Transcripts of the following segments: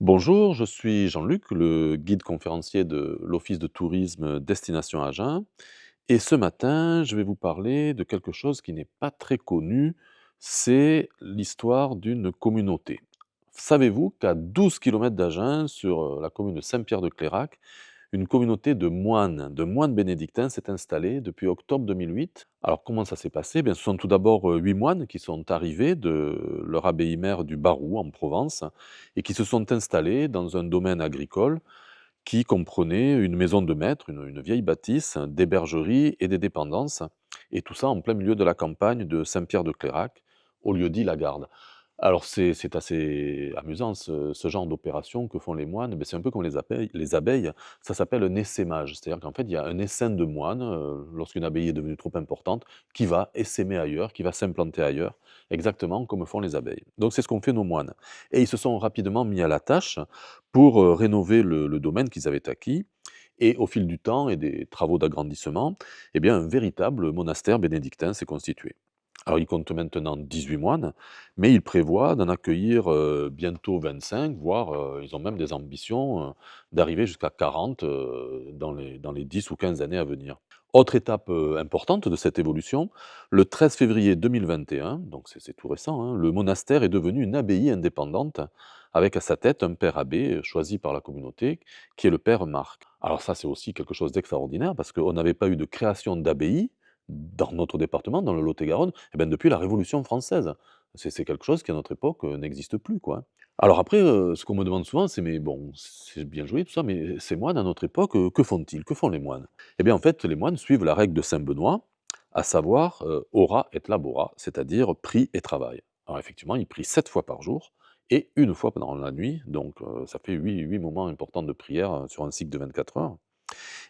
Bonjour, je suis Jean-Luc, le guide conférencier de l'Office de tourisme Destination Agen. Et ce matin, je vais vous parler de quelque chose qui n'est pas très connu, c'est l'histoire d'une communauté. Savez-vous qu'à 12 kilomètres d'Agen, sur la commune de Saint-Pierre-de-Clairac, une communauté de moines bénédictins s'est installée depuis octobre 2008. Alors comment ça s'est passé? Bien, ce sont tout d'abord 8 moines qui sont arrivés de leur abbaye mère du Barou en Provence et qui se sont installés dans un domaine agricole qui comprenait une maison de maître, une vieille bâtisse, des bergeries et des dépendances, et tout ça en plein milieu de la campagne de Saint-Pierre-de-Clairac, au lieu-dit La Garde. Alors c'est assez amusant ce genre d'opération que font les moines, beh, c'est un peu comme les abeilles, ça s'appelle un essaimage. C'est-à-dire qu'en fait, il y a un essaim de moines, lorsqu'une abbaye est devenue trop importante, qui va essaimer ailleurs, qui va s'implanter ailleurs, exactement comme font les abeilles. Donc c'est ce qu'ont fait nos moines et ils se sont rapidement mis à la tâche pour, rénover le domaine qu'ils avaient acquis et au fil du temps et des travaux d'agrandissement, eh bien, un véritable monastère bénédictin s'est constitué. Alors, il compte maintenant 18 moines, mais il prévoit d'en accueillir bientôt 25, voire ils ont même des ambitions d'arriver jusqu'à 40 dans les 10 ou 15 années à venir. Autre étape importante de cette évolution, le 13 février 2021, donc c'est tout récent, hein, le monastère est devenu une abbaye indépendante avec à sa tête un père abbé choisi par la communauté, qui est le père Marc. Alors ça, c'est aussi quelque chose d'extraordinaire parce qu'on n'avait pas eu de création d'abbaye dans notre département, dans le Lot-et-Garonne, eh ben, depuis la Révolution française. C'est quelque chose qui, à notre époque, n'existe plus, quoi. Alors après, ce qu'on me demande souvent, c'est: «Mais bon, c'est bien joli tout ça, mais ces moines, à notre époque, que font-ils? Que font les moines?» Eh bien, en fait, les moines suivent la règle de saint Benoît, à savoir, ora et labora, c'est-à-dire prie et travail. Alors effectivement, ils prient 7 fois par jour et une fois pendant la nuit, donc ça fait huit moments importants de prière, sur un cycle de 24 heures.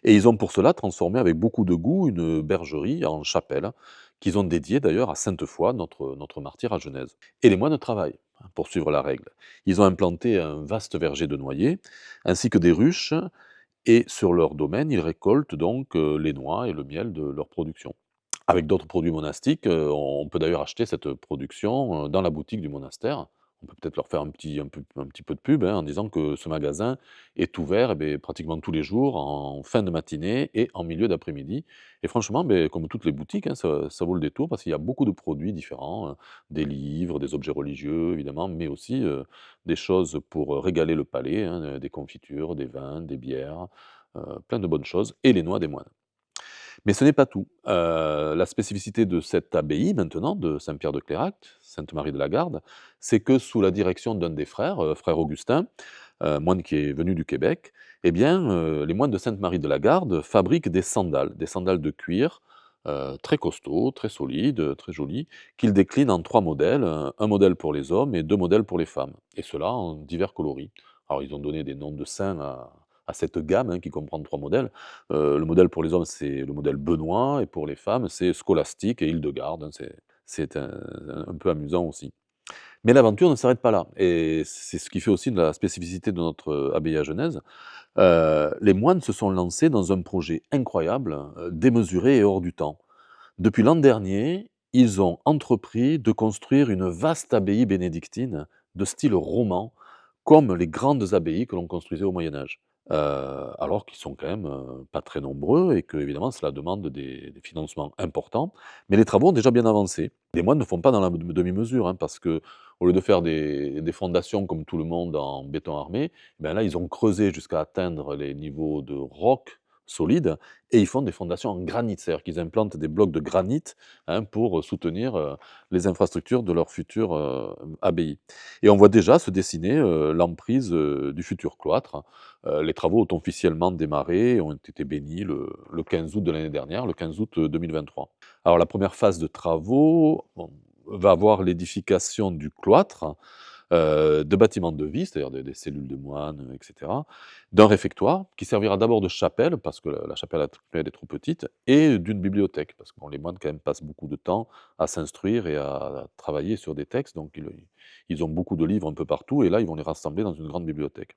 Et ils ont pour cela transformé avec beaucoup de goût une bergerie en chapelle, qu'ils ont dédiée d'ailleurs à Sainte-Foy, notre martyre à Genèse. Et les moines travaillent, hein, pour suivre la règle. Ils ont implanté un vaste verger de noyers, ainsi que des ruches, et sur leur domaine, ils récoltent donc les noix et le miel de leur production. Avec d'autres produits monastiques, on peut d'ailleurs acheter cette production, dans la boutique du monastère. On peut peut-être leur faire un petit peu de pub, hein, en disant que ce magasin est ouvert, pratiquement tous les jours, en fin de matinée et en milieu d'après-midi. Et franchement, comme toutes les boutiques, hein, ça vaut le détour parce qu'il y a beaucoup de produits différents, des livres, des objets religieux évidemment, mais aussi, des choses pour, régaler le palais, hein, des confitures, des vins, des bières, plein de bonnes choses, et les noix des moines. Mais ce n'est pas tout. La spécificité de cette abbaye maintenant, de Saint-Pierre-de-Clairac, Sainte-Marie de la Garde, c'est que sous la direction d'un des frères, frère Augustin, moine qui est venu du Québec, eh bien, les moines de Sainte-Marie de la Garde fabriquent des sandales de cuir, très costauds, très solides, très jolies, qu'ils déclinent en 3 modèles, 1 modèle pour les hommes et 2 modèles pour les femmes, et cela en divers coloris. Alors ils ont donné des noms de saints à cette gamme, hein, qui comprend 3 modèles. Le modèle pour les hommes, c'est le modèle Benoît, et pour les femmes, c'est Scolastique et Hildegarde, hein, c'est un peu amusant aussi. Mais l'aventure ne s'arrête pas là, et c'est ce qui fait aussi de la spécificité de notre abbaye à Genèse. Les moines se sont lancés dans un projet incroyable, démesuré et hors du temps. Depuis l'an dernier, ils ont entrepris de construire une vaste abbaye bénédictine de style roman, comme les grandes abbayes que l'on construisait au Moyen Âge. Alors qu'ils sont quand même, pas très nombreux et que évidemment cela demande des financements importants, mais les travaux ont déjà bien avancé. Les moines ne font pas dans la demi-mesure, hein, parce que au lieu de faire des fondations comme tout le monde en béton armé, ben là, ils ont creusé jusqu'à atteindre les niveaux de roc solide, et ils font des fondations en granit. C'est-à-dire qu'ils implantent des blocs de granit, hein, pour soutenir, les infrastructures de leur future, abbaye. Et on voit déjà se dessiner, l'emprise, du futur cloître. Les travaux ont officiellement démarré et ont été bénis le 15 août de l'année dernière, le 15 août, 2023. Alors la première phase de travaux, bon, va avoir l'édification du cloître, de bâtiments de vie, c'est-à-dire des cellules de moines, et cetera, d'un réfectoire qui servira d'abord de chapelle, parce que la chapelle actuelle est trop petite, et d'une bibliothèque, parce que bon, les moines quand même passent beaucoup de temps à s'instruire et à travailler sur des textes, donc ils ont beaucoup de livres un peu partout, et là, ils vont les rassembler dans une grande bibliothèque.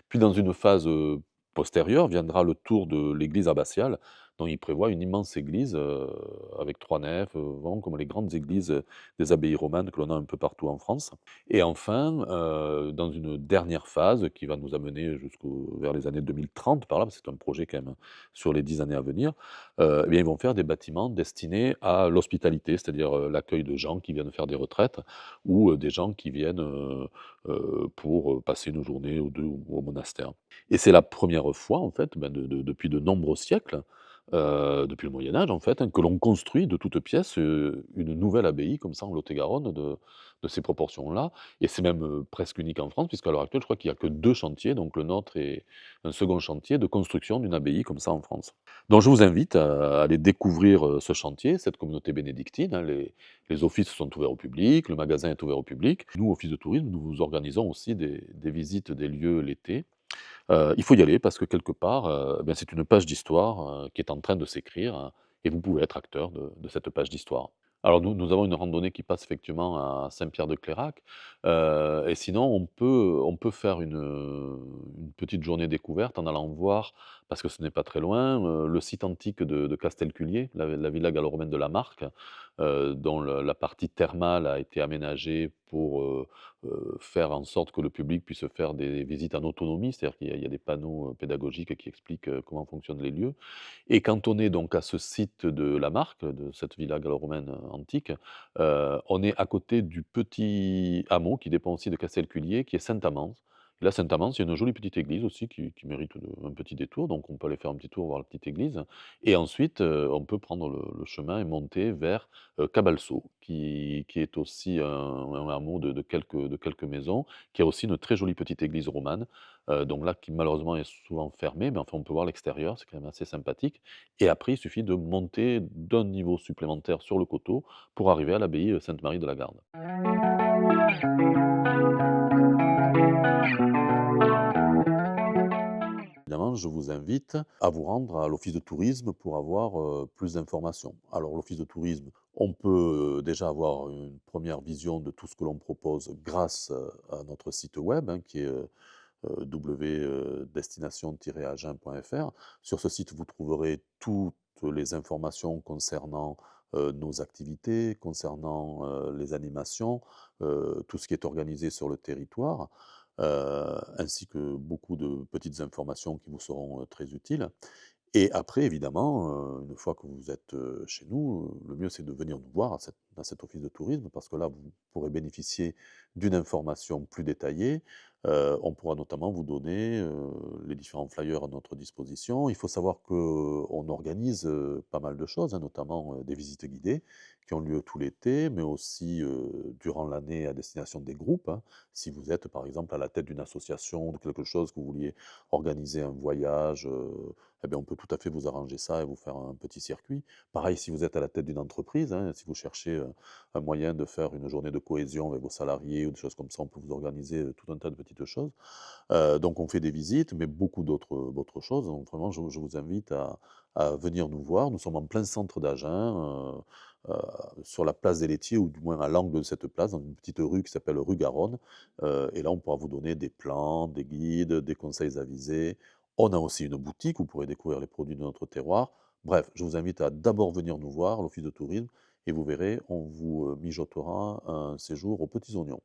Puis dans une phase, postérieure viendra le tour de l'église abbatiale, Donc il prévoit une immense église, avec 3 nefs, vraiment comme les grandes églises, des abbayes romanes que l'on a un peu partout en France. Et enfin, dans une dernière phase qui va nous amener jusqu'au vers les années 2030 par là, parce que c'est un projet quand même sur les 10 années à venir, eh bien ils vont faire des bâtiments destinés à l'hospitalité, c'est-à-dire, l'accueil de gens qui viennent faire des retraites ou, des gens qui viennent, pour, passer une journée ou 2 au monastère. Et c'est la première fois en fait, ben, depuis de nombreux siècles, depuis le Moyen Âge en fait, hein, que l'on construit de toutes pièces, une nouvelle abbaye comme ça en Lot-et-Garonne de ces proportions-là. Et c'est même, presque unique en France puisqu'à l'heure actuelle je crois qu'il y a que 2 chantiers, donc le nôtre et un second chantier de construction d'une abbaye comme ça en France. Donc je vous invite à aller découvrir, ce chantier, cette communauté bénédictine, hein. Les offices sont ouverts au public, le magasin est ouvert au public. Nous, office de tourisme, nous vous organisons aussi des visites des lieux l'été. Il faut y aller parce que quelque part, ben, c'est une page d'histoire, qui est en train de s'écrire, et vous pouvez être acteur de cette page d'histoire. Alors nous avons une randonnée qui passe effectivement à Saint-Pierre-de-Clairac, et sinon on peut faire une petite journée découverte en allant voir, parce que ce n'est pas très loin, le site antique de Castelculier, la villa gallo-romaine de la Marque, dont le la partie thermale a été aménagée pour, faire en sorte que le public puisse faire des visites en autonomie. C'est-à-dire qu'il y a des panneaux, pédagogiques qui expliquent, comment fonctionnent les lieux. Et quand on est donc à ce site de la Marque, de cette villa gallo-romaine, antique, on est à côté du petit hameau qui dépend aussi de Castelculier, qui est Saint-Amans. Et là, Saint-Amans, il y a une jolie petite église aussi qui mérite un petit détour, donc on peut aller faire un petit tour voir la petite église. Et ensuite, on peut prendre le chemin et monter vers, Cabalso, qui est aussi un hameau de quelques maisons, qui a aussi une très jolie petite église romane, donc là, qui malheureusement est souvent fermée, mais enfin on peut voir l'extérieur, c'est quand même assez sympathique. Et après, il suffit de monter d'un niveau supplémentaire sur le coteau pour arriver à l'abbaye, Sainte-Marie de la Garde. Évidemment, je vous invite à vous rendre à l'office de tourisme pour avoir, plus d'informations. Alors l'office de tourisme, on peut, déjà avoir une première vision de tout ce que l'on propose grâce, à notre site web, hein, qui est, destination-agen.fr. Sur ce site, vous trouverez toutes les informations concernant, nos activités, concernant, les animations, tout ce qui est organisé sur le territoire, ainsi que beaucoup de petites informations qui vous seront, très utiles. Et après évidemment, une fois que vous êtes, chez nous, le mieux c'est de venir nous voir à cet office de tourisme parce que là, vous pourrez bénéficier d'une information plus détaillée. On pourra notamment vous donner, les différents flyers à notre disposition. Il faut savoir qu'on organise, pas mal de choses, hein, notamment, des visites guidées qui ont lieu tout l'été, mais aussi, durant l'année à destination des groupes, hein. Si vous êtes par exemple à la tête d'une association ou de quelque chose, que vous vouliez organiser un voyage, eh bien, on peut tout à fait vous arranger ça et vous faire un petit circuit. Pareil, si vous êtes à la tête d'une entreprise, hein, si vous cherchez, un moyen de faire une journée de cohésion avec vos salariés ou des choses comme ça, on peut vous organiser, tout un tas de petites choses. Donc on fait des visites, mais beaucoup d'autres choses. Donc vraiment, je vous invite à venir nous voir. Nous sommes en plein centre d'Agen, sur la place des Laitiers ou du moins à l'angle de cette place, dans une petite rue qui s'appelle rue Garonne. Et là, on pourra vous donner des plans, des guides, des conseils avisés. On a aussi une boutique où vous pourrez découvrir les produits de notre terroir. Bref, je vous invite à d'abord venir nous voir, l'office de tourisme, et vous verrez, on vous, mijotera un séjour aux petits oignons.